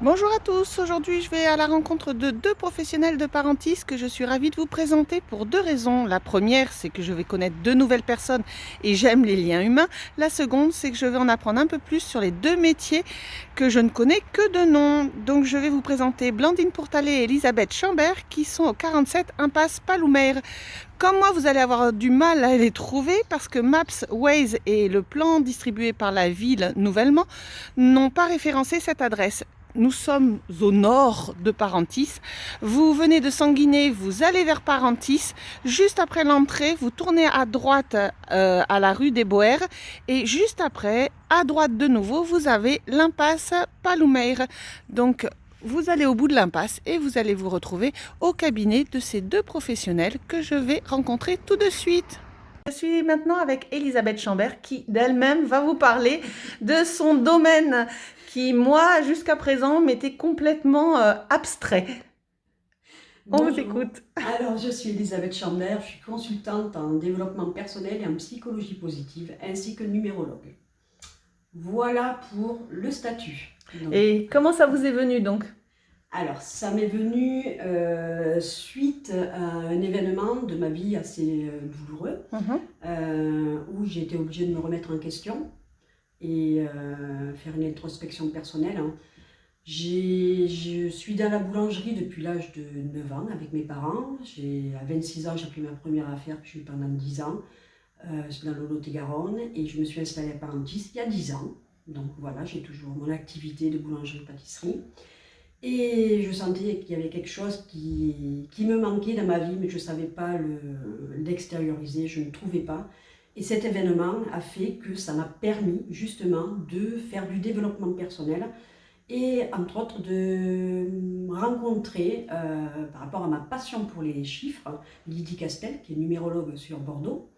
Bonjour à tous, aujourd'hui je vais à la rencontre de deux professionnels de Parentis que je suis ravie de vous présenter pour deux raisons. La première, c'est que je vais connaître de nouvelles personnes et j'aime les liens humains. La seconde, c'est que je vais en apprendre un peu plus sur les deux métiers que je ne connais que de nom. Donc je vais vous présenter Blandine Pourtalé et Elisabeth Chambert qui sont au 47 impasse Paloumeire. Comme moi, vous allez avoir du mal à les trouver parce que Maps, Waze et le plan distribué par la ville nouvellement n'ont pas référencé cette adresse. Nous sommes au nord de Parentis. Vous venez de Sanguinet, vous allez vers Parentis. Juste après l'entrée, vous tournez à droite à la rue des Boers. Et juste après, à droite de nouveau, vous avez l'impasse Paloumeire. Donc, vous allez au bout de l'impasse et vous allez vous retrouver au cabinet de ces deux professionnels que je vais rencontrer tout de suite. Je suis maintenant avec Elisabeth Chambert qui d'elle-même va vous parler de son domaine qui, moi, jusqu'à présent, m'était complètement abstrait. On vous écoute. Alors, je suis Elisabeth Chambert, je suis consultante en développement personnel et en psychologie positive, ainsi que numérologue. Voilà pour le statut. Donc, et comment ça vous est venu donc? Alors, ça m'est venu suite à un événement de ma vie assez douloureux, où j'ai été obligée de me remettre en question et faire une introspection personnelle. Je suis dans la boulangerie depuis l'âge de 9 ans avec mes parents. À 26 ans, j'ai pris ma première affaire, puis je suis pendant 10 ans dans le Lot-et-Garonne, et je me suis installée à Parentis il y a 10 ans. Donc voilà, j'ai toujours mon activité de boulangerie-pâtisserie. Et je sentais qu'il y avait quelque chose qui me manquait dans ma vie, mais je ne savais pas l'extérioriser, je ne trouvais pas. Et cet événement a fait que ça m'a permis justement de faire du développement personnel et entre autres de rencontrer, par rapport à ma passion pour les chiffres, Lydie Castel, qui est numérologue sur Bordeaux.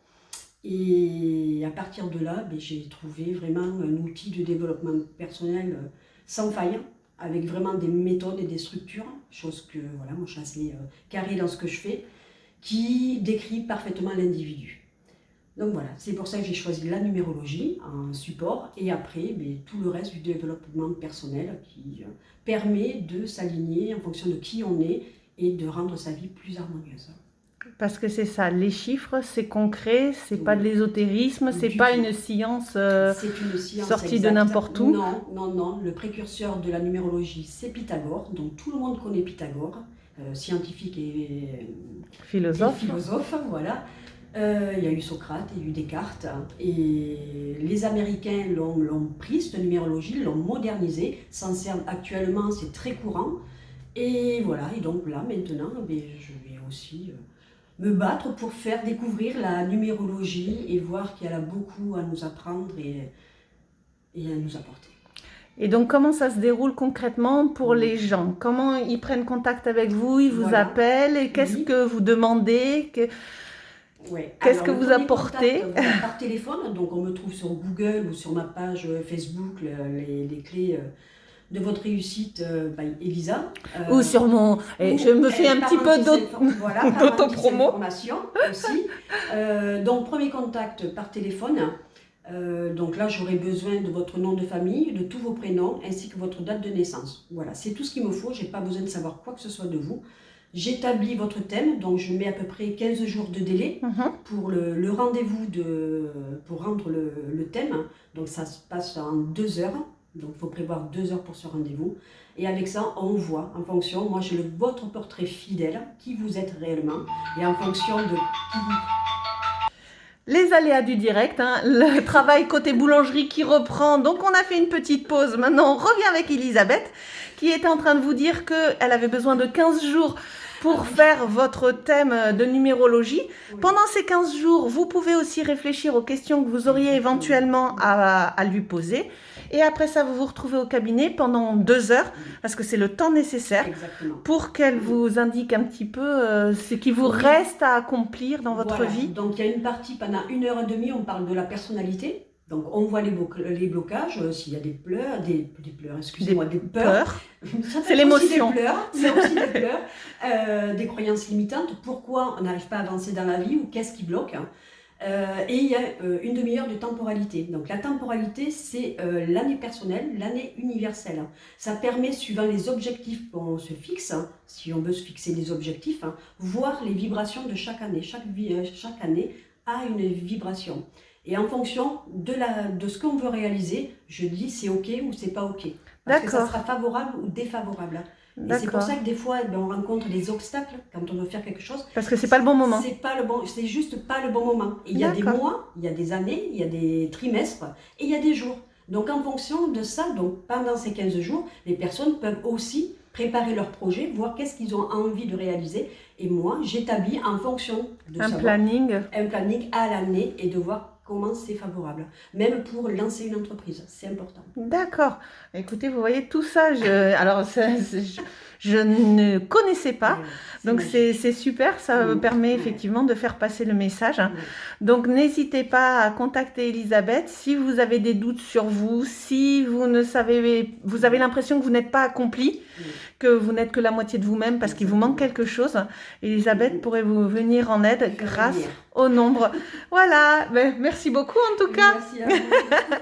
Et à partir de là, j'ai trouvé vraiment un outil de développement personnel sans faille, avec vraiment des méthodes et des structures, chose que voilà, moi je suis assez carré dans ce que je fais, qui décrit parfaitement l'individu. Donc voilà, c'est pour ça que j'ai choisi la numérologie en support et après tout le reste du développement personnel qui permet de s'aligner en fonction de qui on est et de rendre sa vie plus harmonieuse. Parce que c'est ça, les chiffres, c'est concret, c'est pas de l'ésotérisme, c'est pas une science, sortie de n'importe où. Non, non, non. Le précurseur de la numérologie, c'est Pythagore. Donc tout le monde connaît Pythagore, scientifique et philosophe, voilà. Il y a eu Socrate, il y a eu Descartes, et les Américains l'ont pris, cette numérologie, l'ont modernisée, s'en servent actuellement, c'est très courant. Et voilà, et donc là maintenant, je vais aussi me battre pour faire découvrir la numérologie et voir qu'elle a beaucoup à nous apprendre et à nous apporter. Et donc, comment ça se déroule concrètement pour les gens? Comment ils prennent contact avec vous, ils vous appellent, et qu'est-ce que vous demandez? Qu'est-ce que vous apportez? Par téléphone, donc on me trouve sur Google ou sur ma page Facebook, les clés de votre réussite by Elisa. Ou sur mon... je me fais un petit peu d'autopromo. Aussi. Donc, premier contact par téléphone. Donc là, j'aurai besoin de votre nom de famille, de tous vos prénoms, ainsi que votre date de naissance. Voilà, c'est tout ce qu'il me faut. Je n'ai pas besoin de savoir quoi que ce soit de vous. J'établis votre thème, donc je mets à peu près 15 jours de délai pour le rendez-vous, pour rendre le thème. Donc ça se passe en 2 heures. Donc il faut prévoir 2 heures pour ce rendez-vous. Et avec ça, on voit en fonction, moi j'ai votre portrait fidèle, qui vous êtes réellement, et en fonction de qui vous... Les aléas du direct, le travail côté boulangerie qui reprend. Donc on a fait une petite pause. Maintenant on revient avec Elisabeth qui était en train de vous dire qu'elle avait besoin de 15 jours pour faire votre thème de numérologie. Oui. Pendant ces 15 jours, vous pouvez aussi réfléchir aux questions que vous auriez éventuellement à lui poser. Et après ça, vous vous retrouvez au cabinet pendant 2 heures, parce que c'est le temps nécessaire pour qu'elle vous indique un petit peu ce qui vous reste à accomplir dans votre vie. Donc il y a une partie, pendant 1h30, on parle de la personnalité. Donc on voit les blocages, s'il y a des pleurs, des peurs. C'est l'émotion. C'est aussi des pleurs, des croyances limitantes. Pourquoi on n'arrive pas à avancer dans la vie ou qu'est-ce qui bloque? Et il y a une demi-heure de temporalité. Donc la temporalité, c'est l'année personnelle, l'année universelle. Ça permet, suivant les objectifs qu'on se fixe, hein, si on veut se fixer des objectifs, hein, voir les vibrations de chaque année. Chaque année a une vibration. Et en fonction de ce qu'on veut réaliser, je dis c'est OK ou c'est pas OK. Parce que ça sera favorable ou défavorable. Et c'est pour ça que des fois, on rencontre des obstacles quand on veut faire quelque chose. Parce que c'est pas le bon moment. C'est juste pas le bon moment. Et il y a des mois, il y a des années, il y a des trimestres et il y a des jours. Donc en fonction de ça, donc pendant ces 15 jours, les personnes peuvent aussi préparer leur projet, voir qu'est-ce qu'ils ont envie de réaliser. Et moi, j'établis en fonction de un planning à l'année et de voir comment c'est favorable, même pour lancer une entreprise, c'est important. D'accord. Écoutez, vous voyez tout ça, alors je ne connaissais pas, donc c'est super, ça me permet effectivement de faire passer le message. Donc n'hésitez pas à contacter Elisabeth si vous avez des doutes sur vous, si vous avez l'impression que vous n'êtes pas accompli, que vous n'êtes que la moitié de vous-même parce qu'il vous manque quelque chose. Elisabeth pourrait vous venir en aide grâce au nombre. Voilà, merci beaucoup en tout cas. Merci à vous.